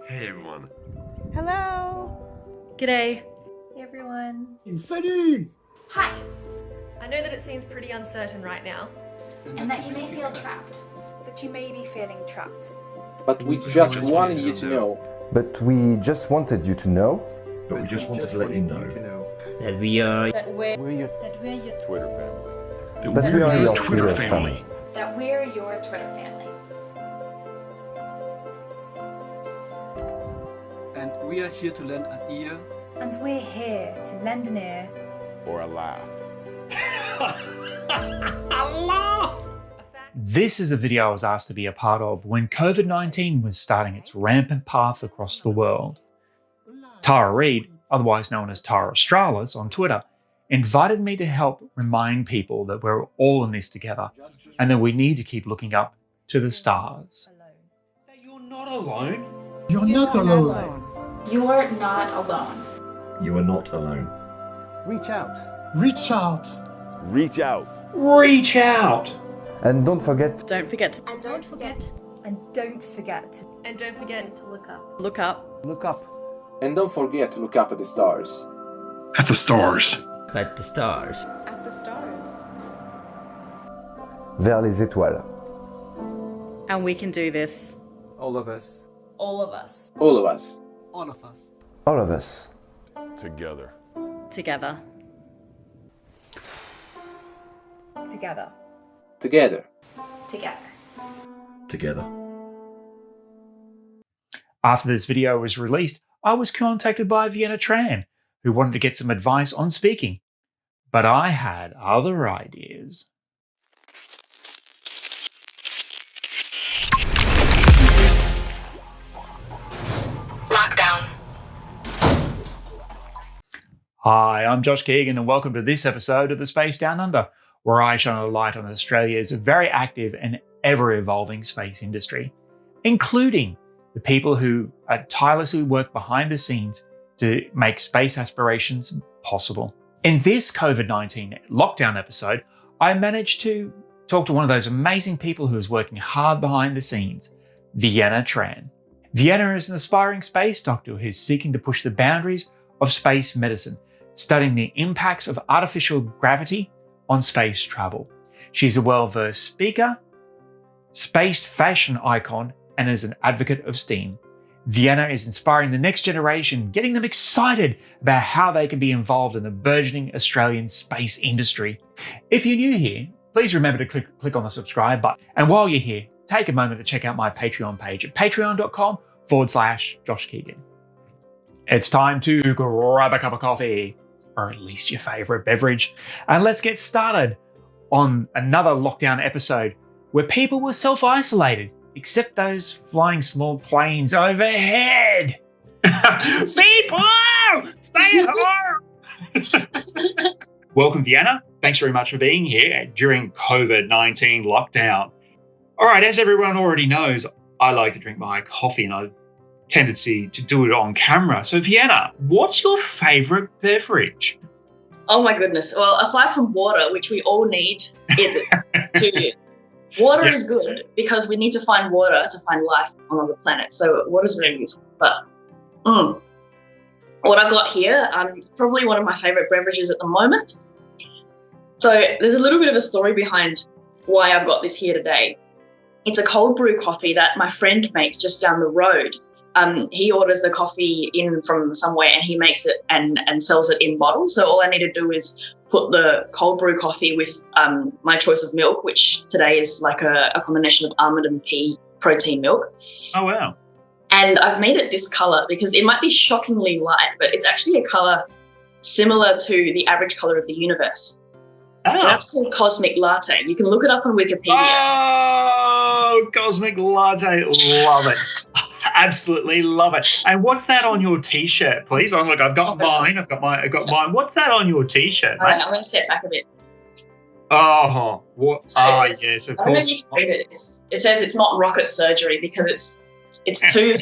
Hey everyone. Hello. G'day. Hey everyone. Salut. Hi, I know that it seems pretty uncertain right now. and that you may feel trapped. That you may be feeling trapped. But we just wanted you to know. But we just wanted you to know. But we just wanted to let you know That we are That we're your Twitter family. That we are your Twitter family. That we're your Twitter family. And we are here to lend an ear. and we're here to lend an ear. Or a laugh. This is a video I was asked to be a part of when COVID-19 was starting its rampant path across the world. Tara Reid, otherwise known as Tara Australis on Twitter, invited me to help remind people that we're all in this together and that we need to keep looking up to the stars. You're not alone. You're not alone. You are not alone. You are not alone. Reach out. Reach out. Reach out. Reach out. And don't forget, don't forget to And don't forget, And don't forget And don't forget to look up. look up look up. And don't forget to look up at the stars. At the stars. at the stars. At the stars. Vers les étoiles. And we can do this. All of us. all of us. All of us. All of us. All of us. Together. Together. Together. Together. together. Together. After this video was released, I was contacted by Vienna Tran, who wanted to get some advice on speaking. But I had other ideas. Lockdown. Hi, I'm Josh Keegan and welcome to this episode of The Space Down Under, where I shine a light on Australia's very active and ever-evolving space industry, including the people who tirelessly work behind the scenes to make space aspirations possible. In this COVID-19 lockdown episode, I managed to talk to one of those amazing people who is working hard behind the scenes, Vienna Tran. Vienna is an aspiring space doctor who is seeking to push the boundaries of space medicine, studying the impacts of artificial gravity on space travel. She's a well-versed speaker, space fashion icon, and is an advocate of STEAM. Vienna is inspiring the next generation, getting them excited about how they can be involved in the burgeoning Australian space industry. If you're new here, please remember to click on the subscribe button. And while you're here, take a moment to check out my Patreon page at patreon.com/Josh Keegan. It's time to grab a cup of coffee, or at least your favorite beverage, and let's get started on another lockdown episode where people were self-isolated, except those flying small planes overhead. People, stay at home. Welcome, Vienna. Thanks very much for being here during COVID-19 lockdown. All right, as everyone already knows, I like to drink my coffee and I tendency to do it on camera. So Vienna, what's your favorite beverage? Oh my goodness. Well, aside from water, which we all need water is good because we need to find water to find life on other planets. So water is very useful. But what I've got here, probably one of my favorite beverages at the moment. So there's a little bit of a story behind why I've got this here today. It's a cold brew coffee that my friend makes just down the road. He orders the coffee in from somewhere and he makes it and sells it in bottles. So all I need to do is put the cold brew coffee with my choice of milk, which today is like a combination of almond and pea protein milk. Oh, wow. And I've made it this color because it might be shockingly light, but it's actually a color similar to the average color of the universe. Oh. And that's called Cosmic Latte. You can look it up on Wikipedia. Oh, Cosmic Latte. Love it. Absolutely love it. And what's that on your t-shirt, please? I've got mine. I've got mine. What's that on your t-shirt? All right, I'm going to step back a bit. Oh, what? So yes, of I don't know course. if you can read it. It says it's not rocket surgery because it's two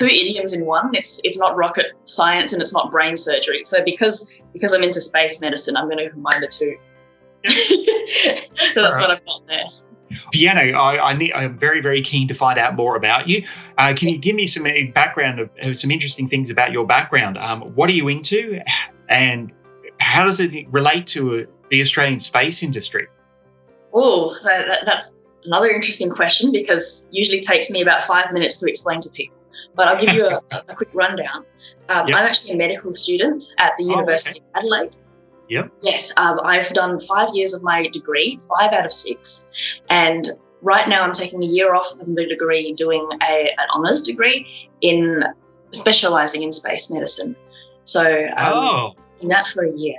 idioms in one. It's not rocket science and it's not brain surgery. So because I'm into space medicine, I'm going to combine the two. So that's what I've got there. Vienna, I'm very, very keen to find out more about you. Can you give me some background of some interesting things about your background? What are you into, and how does it relate to the Australian space industry? Oh, so that's another interesting question, because usually takes me about 5 minutes to explain to people. But I'll give you a quick rundown. I'm actually a medical student at the University of Adelaide. Yep. Yes, I've done 5 years of my degree, 5 out of 6. And right now I'm taking a year off from the degree, doing an honours degree in specialising in space medicine. So in that for a year.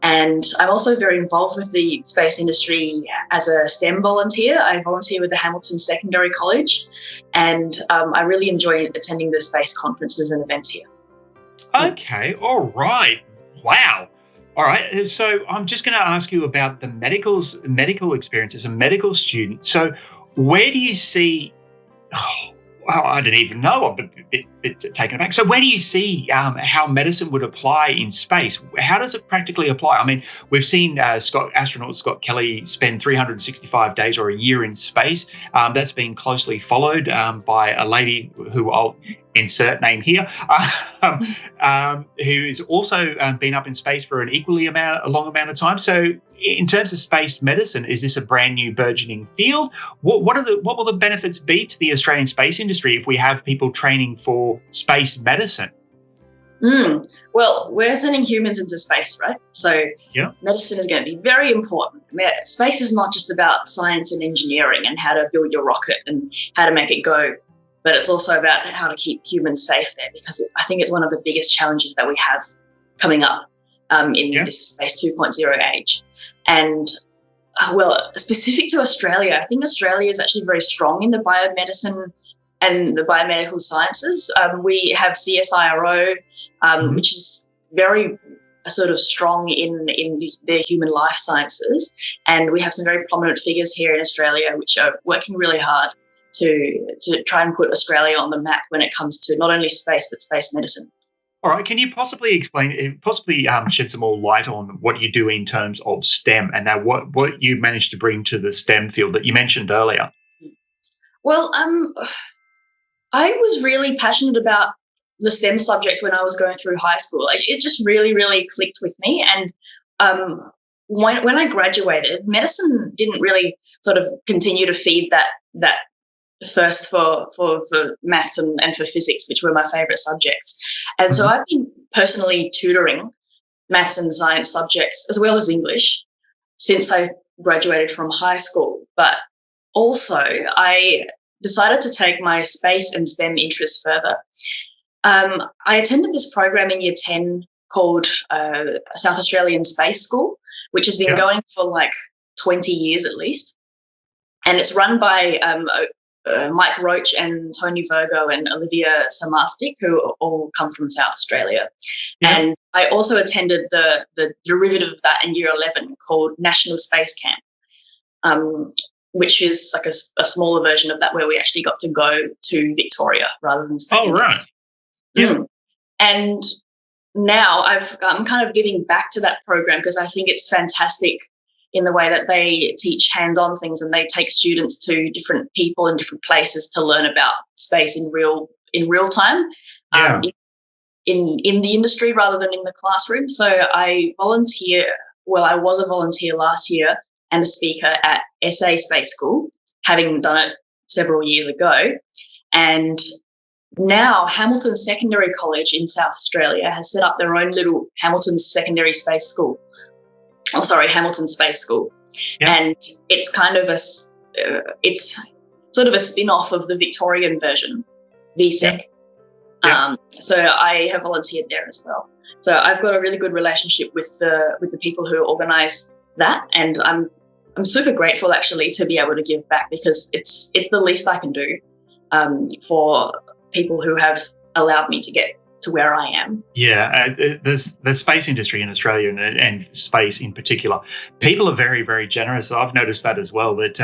And I'm also very involved with the space industry as a STEM volunteer. I volunteer with the Hamilton Secondary College, and I really enjoy attending the space conferences and events here. Okay, all right. Wow. All right, so I'm just going to ask you about the medical experience as a medical student. So where do you see... I don't even know. I'm a bit taken aback. So where do you see how medicine would apply in space? How does it practically apply? I mean, we've seen astronaut Scott Kelly spend 365 days or a year in space. That's been closely followed by a lady who I'll insert name here, who's also been up in space for an equally a long amount of time. So in terms of space medicine, is this a brand new burgeoning field? What will the benefits be to the Australian space industry if we have people training for space medicine? Well, we're sending humans into space, right? So medicine is going to be very important. Space is not just about science and engineering and how to build your rocket and how to make it go, but it's also about how to keep humans safe there, because I think it's one of the biggest challenges that we have coming up in this Space 2.0 age. And, well, specific to Australia, I think Australia is actually very strong in the biomedicine and the biomedical sciences. We have CSIRO, which is very sort of strong in the human life sciences. And we have some very prominent figures here in Australia which are working really hard to try and put Australia on the map when it comes to not only space, but space medicine. All right. Can you possibly shed some more light on what you do in terms of STEM and what you managed to bring to the STEM field that you mentioned earlier? Well, I was really passionate about the STEM subjects when I was going through high school. It just really, really clicked with me. And when I graduated, medicine didn't really sort of continue to feed that thirst for maths and for physics, which were my favourite subjects. And so I've been personally tutoring maths and science subjects as well as English since I graduated from high school. But also I decided to take my space and STEM interests further. I attended this program in year 10 called South Australian Space School, which has been going for like 20 years at least. And it's run by Mike Roach and Tony Virgo and Olivia Samastic, who all come from South Australia. And I also attended the derivative of that in year 11 called National Space Camp, which is like a smaller version of that, where we actually got to go to Victoria rather than staying. Oh, right. And now I'm kind of giving back to that program, because I think it's fantastic in the way that they teach hands-on things and they take students to different people in different places to learn about space in real time, in the industry rather than in the classroom. So I volunteer. Well, I was a volunteer last year and a speaker at SA Space School, having done it several years ago. And now Hamilton Secondary College in South Australia has set up their own little Hamilton Secondary Space School. Hamilton Space School. And it's kind of it's sort of a spin-off of the Victorian version, VSEC. So I have volunteered there as well. So I've got a really good relationship with the people who organise that, and I'm super grateful actually to be able to give back, because it's the least I can do for people who have allowed me to get to where I am. Yeah, the space industry in Australia and space in particular, people are very, very generous. I've noticed that as well. That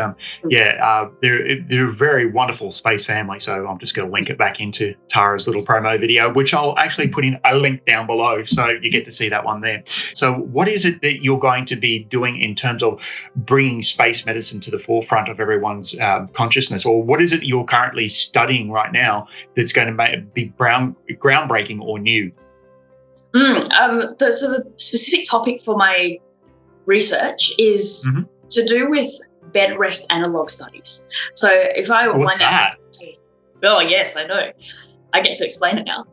they're a very wonderful space family. So I'm just going to link it back into Tara's little promo video, which I'll actually put in a link down below, so you get to see that one there. So what is it that you're going to be doing in terms of bringing space medicine to the forefront of everyone's consciousness, or what is it you're currently studying right now that's going to be groundbreaking or new? So the specific topic for my research is to do with bed rest analog studies. So if I What's that? Oh yes, I know. I get to explain it now.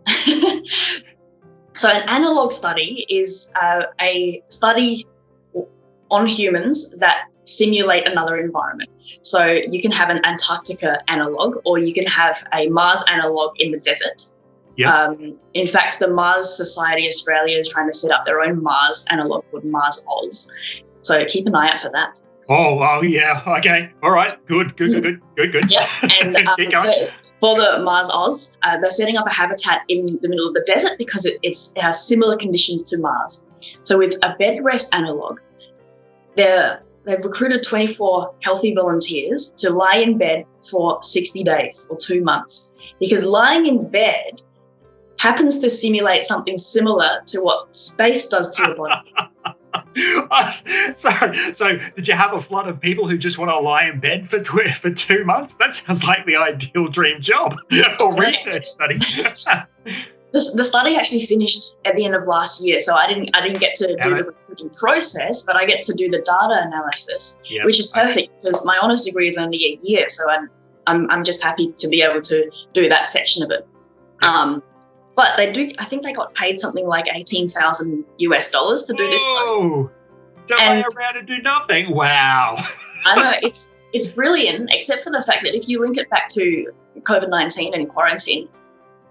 So an analog study is a study on humans that simulate another environment. So you can have an Antarctica analog, or you can have a Mars analog in the desert. Yep. In fact, the Mars Society Australia is trying to set up their own Mars analog called Mars Oz. So keep an eye out for that. Oh, yeah. Okay. All right. Good. Yeah. And so for the Mars Oz, they're setting up a habitat in the middle of the desert because it has similar conditions to Mars. So with a bed rest analog, they've recruited 24 healthy volunteers to lie in bed for 60 days or 2 months, because lying in bed happens to simulate something similar to what space does to your body. So did you have a flood of people who just want to lie in bed for 2 months? That sounds like the ideal dream job or research study. The study actually finished at the end of last year, so I didn't get to do the recruiting process, but I get to do the data analysis, which is perfect because my honours degree is only a year, so I'm just happy to be able to do that section of it. But I think they got paid something like $18,000 to do this study. Oh, don't lay around and do nothing. Wow. I know, it's brilliant, except for the fact that if you link it back to COVID-19 and quarantine,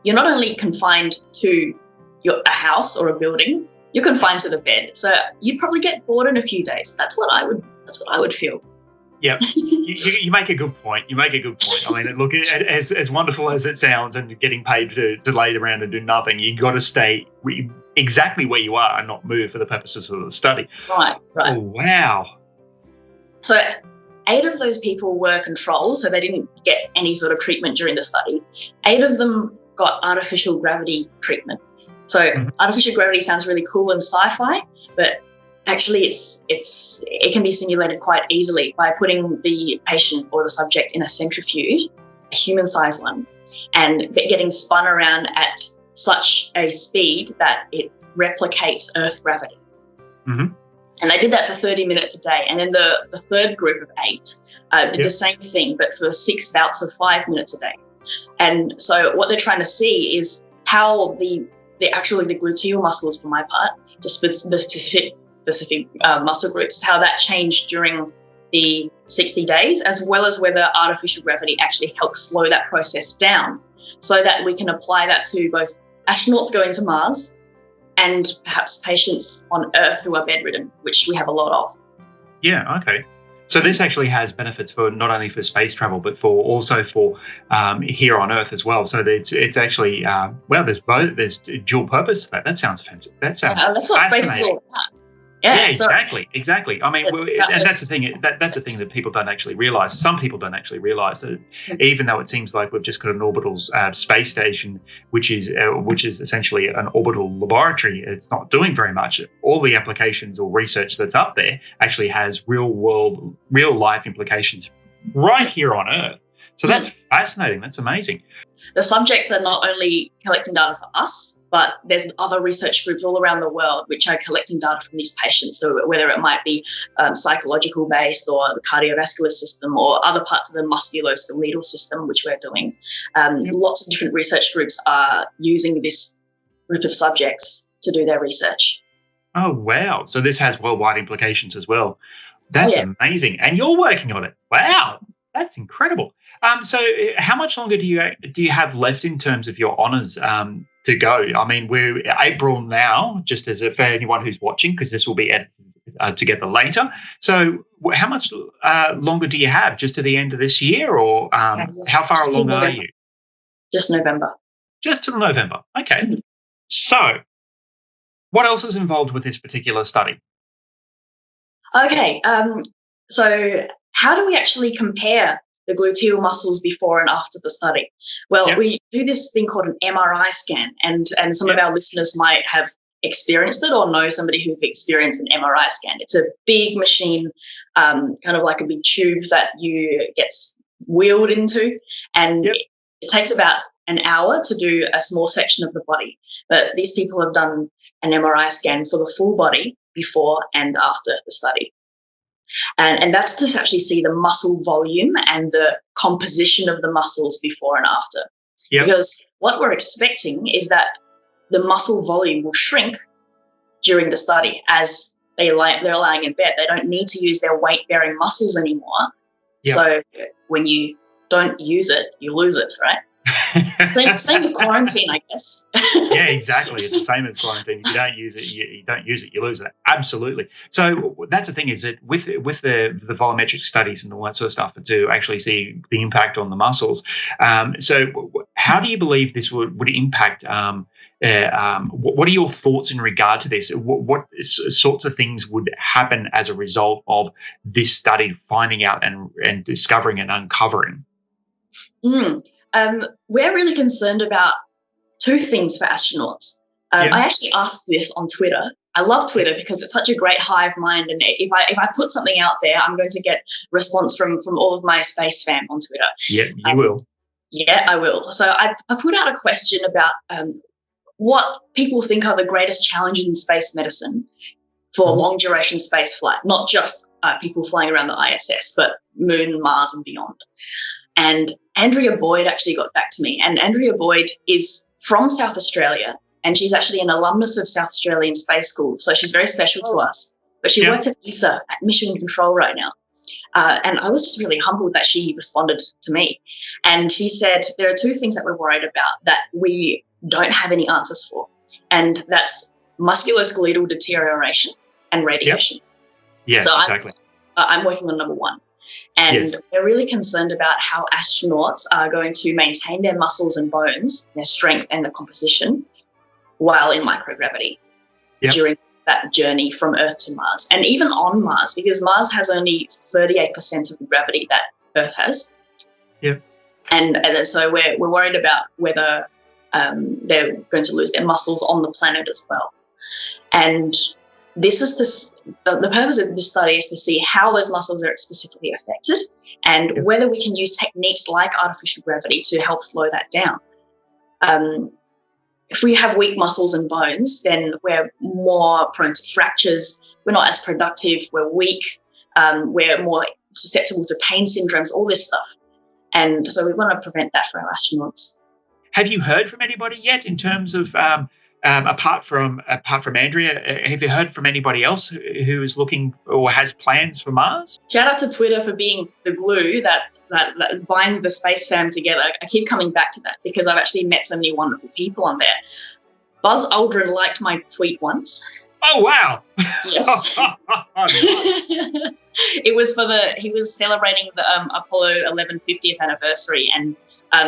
you're not only confined to a house or a building, you're confined to the bed. So you'd probably get bored in a few days. That's what I would feel. Yeah, you make a good point. I mean, look, as wonderful as it sounds, and getting paid to lay around and do nothing, you got to stay exactly where you are and not move for the purposes of the study. Right. Oh, wow. So 8 of those people were controls, so they didn't get any sort of treatment during the study. 8 of them got artificial gravity treatment. So artificial gravity sounds really cool and sci-fi, but actually it can be simulated quite easily by putting the patient or the subject in a centrifuge, a human-sized one, and getting spun around at such a speed that it replicates Earth gravity. And they did that for 30 minutes a day. And then the third group of 8 did the same thing, but for 6 bouts of 5 minutes a day. And so what they're trying to see is how the gluteal muscles, for my part, just with the specific muscle groups, how that changed during the 60 days, as well as whether artificial gravity actually helps slow that process down, so that we can apply that to both astronauts going to Mars and perhaps patients on Earth who are bedridden, which we have a lot of. Yeah, okay. So this actually has benefits for not only for space travel, but also for here on Earth as well. So it's actually there's dual purpose to that. That sounds fancy. That's what space is all about. Yeah, exactly. I mean, and that's the thing. That's the thing that people don't actually realize. Some people don't actually realize that, even though it seems like we've just got an orbital space station, which is essentially an orbital laboratory, it's not doing very much. All the applications or research that's up there actually has real life implications right here on Earth. So that's fascinating. That's amazing. The subjects are not only collecting data for us, but there's other research groups all around the world which are collecting data from these patients. So whether it might be psychological based, or the cardiovascular system, or other parts of the musculoskeletal system, which we're doing, lots of different research groups are using this group of subjects to do their research. Oh, wow. So this has worldwide implications as well. That's amazing. And you're working on it. Wow. That's incredible. So how much longer do you have left in terms of your honours to go? I mean, we're April now, just as for anyone who's watching, because this will be edited together later. So how much longer do you have? Just to the end of this year, or how far along are you? Just November. Just till November. Okay. So, what else is involved with this particular study? Okay, so how do we actually compare the gluteal muscles before and after the study? Well, we do this thing called an MRI scan, and some of our listeners might have experienced it or know somebody who's experienced an MRI scan. It's a big machine, kind of like a big tube that you gets wheeled into, and it takes about an hour to do a small section of the body. But these people have done an MRI scan for the full body before and after the study. And that's to actually see the muscle volume and the composition of the muscles before and after. Because what we're expecting is that the muscle volume will shrink during the study as they're lying in bed. They don't need to use their weight-bearing muscles anymore. So when you don't use it, you lose it, right? Same with quarantine, I guess. Yeah, exactly. It's the same as quarantine. If you don't use it, you don't use it, you lose it. Absolutely. So that's the thing, is that with the volumetric studies and all that sort of stuff to actually see the impact on the muscles. So how do you believe this would impact? What are your thoughts in regard to this? What sorts of things would happen as a result of this study finding out and discovering and uncovering? We're really concerned about two things for astronauts. I actually asked this on Twitter. I love Twitter because it's such a great hive mind, and if I put something out there, I'm going to get response from all of my SpaceFam on Twitter. Yeah, you will. Yeah, I will. So I put out a question about what people think are the greatest challenges in space medicine for long-duration space flight, not just people flying around the ISS, but Moon, Mars, and beyond. And Andrea Boyd actually got back to me. And Andrea Boyd is from South Australia, and she's actually an alumnus of South Australian Space School, so she's very special to us. But she works at ESA at Mission Control right now. And I was just really humbled that she responded to me. And she said, there are two things that we're worried about that we don't have any answers for. And that's musculoskeletal deterioration and radiation. Yes, so exactly. I'm working on number one. And we're really concerned about how astronauts are going to maintain their muscles and bones, their strength and their composition, while in microgravity during that journey from Earth to Mars. And even on Mars, because Mars has only 38% of the gravity that Earth has. And so we're worried about whether they're going to lose their muscles on the planet as well. And this is the purpose of this study is to see how those muscles are specifically affected and whether we can use techniques like artificial gravity to help slow that down. If we have weak muscles and bones, then we're more prone to fractures. We're not as productive. We're weak. We're more susceptible to pain syndromes, all this stuff. And so we want to prevent that for our astronauts. Have you heard from anybody yet in terms of apart from Andrea? Have you heard from anybody else who is looking or has plans for Mars? Shout out to Twitter for being the glue that binds the SpaceFam together. I keep coming back to that because I've actually met so many wonderful people on there. Buzz Aldrin liked my tweet once. Oh wow! Yes. It was he was celebrating the Apollo 11 50th anniversary, and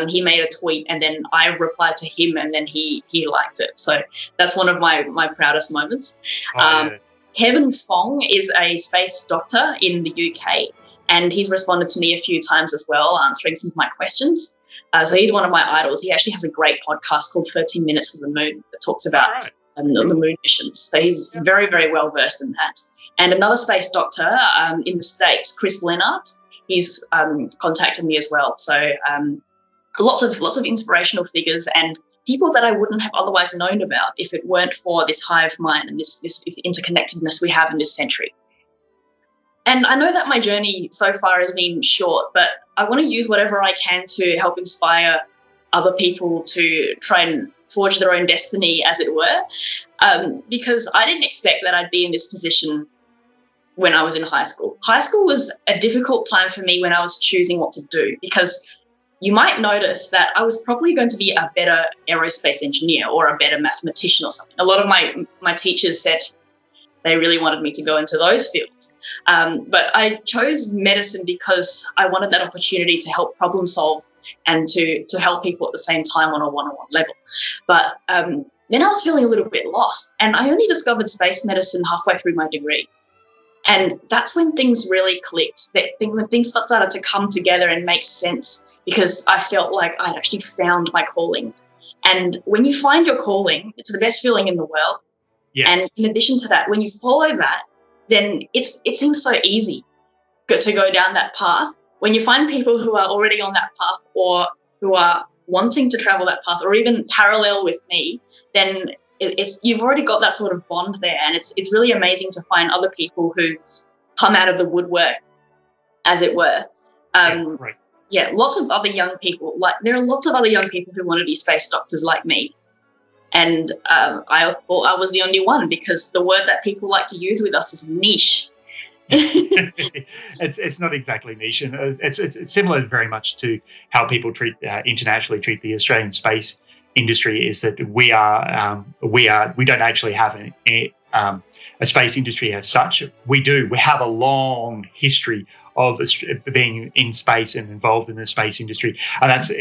he made a tweet, and then I replied to him, and then he liked it. So that's one of my proudest moments. Kevin Fong is a space doctor in the UK, and he's responded to me a few times as well, answering some of my questions. So he's one of my idols. He actually has a great podcast called 13 Minutes of the Moon that talks about the moon missions. So he's very, very well versed in that. And another space doctor in the States, Chris Lennart, he's contacted me as well. So lots of inspirational figures and people that I wouldn't have otherwise known about if it weren't for this hive mind and this interconnectedness we have in this century. And I know that my journey so far has been short, but I want to use whatever I can to help inspire other people to try and forge their own destiny, as it were, because I didn't expect that I'd be in this position when I was in high school. High school was a difficult time for me when I was choosing what to do, because you might notice that I was probably going to be a better aerospace engineer or a better mathematician or something. A lot of my teachers said they really wanted me to go into those fields. But I chose medicine because I wanted that opportunity to help problem solve and to help people at the same time on a one-on-one level. But then I was feeling a little bit lost. And I only discovered space medicine halfway through my degree. And that's when things really clicked, when things started to come together and make sense, because I felt like I'd actually found my calling. And when you find your calling, it's the best feeling in the world. Yes. And in addition to that, when you follow that, then it seems so easy to go down that path. When you find people who are already on that path or who are wanting to travel that path or even parallel with me, then you've already got that sort of bond there. And it's really amazing to find other people who come out of the woodwork, as it were. Right. Yeah, lots of other young people. There are lots of other young people who want to be space doctors like me. And I thought I was the only one, because the word that people like to use with us is niche. It's not exactly niche, and it's similar very much to how people internationally treat the Australian space industry. Is that we don't actually have a space industry as such. We have a long history of being in space and involved in the space industry, and that's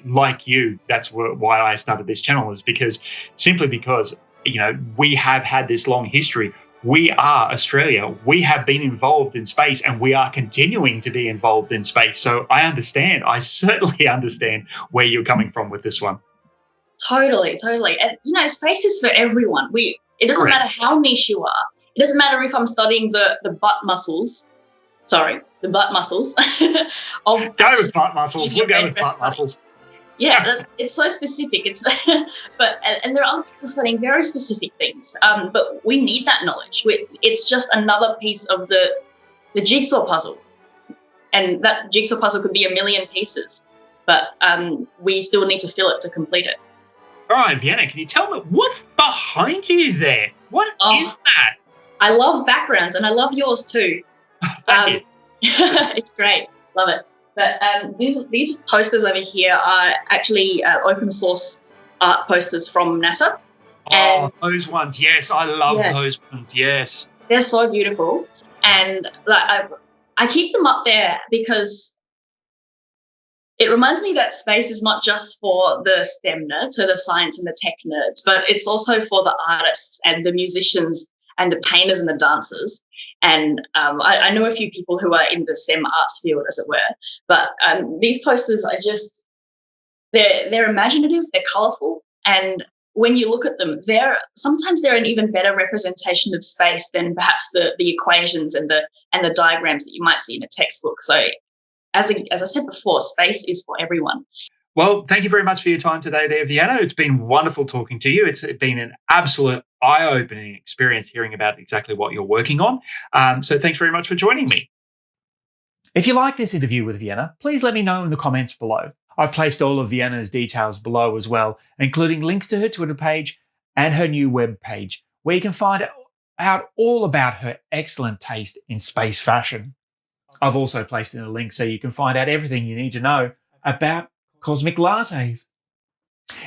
like you. That's why I started this channel, is simply because we have had this long history. We are Australia. We have been involved in space, and we are continuing to be involved in space. So I certainly understand where you're coming from with this one. Totally. And, space is for everyone. It doesn't matter how niche you are. It doesn't matter if I'm studying the butt muscles. Sorry, the butt muscles. Go with butt muscles. We'll go with butt muscles. Yeah, it's so specific. And there are other people studying very specific things. But we need that knowledge. It's just another piece of the jigsaw puzzle, and that jigsaw puzzle could be a million pieces, but we still need to fill it to complete it. All right, Vienna, can you tell me what's behind you there? What is that? I love backgrounds, and I love yours too. Thank you. It's great, love it. But these posters over here are actually open source art posters from NASA. And those ones, yes, I love those ones, yes. They're so beautiful, and I keep them up there because it reminds me that space is not just for the STEM nerds, so the science and the tech nerds, but it's also for the artists and the musicians and the painters and the dancers. And I know a few people who are in the STEM arts field, as it were, but these posters are they're imaginative, they're colourful, and when you look at them, sometimes they're an even better representation of space than perhaps the equations and the diagrams that you might see in a textbook. So as I said before, space is for everyone. Well, thank you very much for your time today there, Vienna. It's been wonderful talking to you. It's been an absolute eye-opening experience hearing about exactly what you're working on. So thanks very much for joining me. If you like this interview with Vienna, please let me know in the comments below. I've placed all of Vienna's details below as well, including links to her Twitter page and her new web page, where you can find out all about her excellent taste in space fashion. I've also placed in a link so you can find out everything you need to know about cosmic lattes.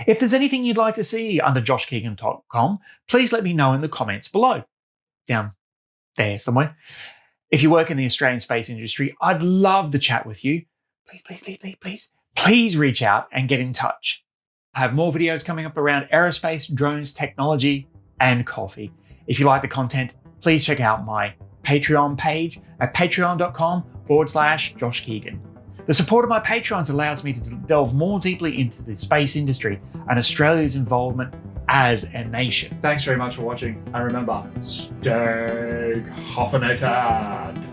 If there's anything you'd like to see under joshkeegan.com, please let me know in the comments below, down there somewhere. If you work in the Australian space industry, I'd love to chat with you. Please reach out and get in touch. I have more videos coming up around aerospace, drones, technology, and coffee. If you like the content, please check out my Patreon page at patreon.com/Josh Keegan. The support of my Patrons allows me to delve more deeply into the space industry and Australia's involvement as a nation. Thanks very much for watching, and remember, stay caffeinated.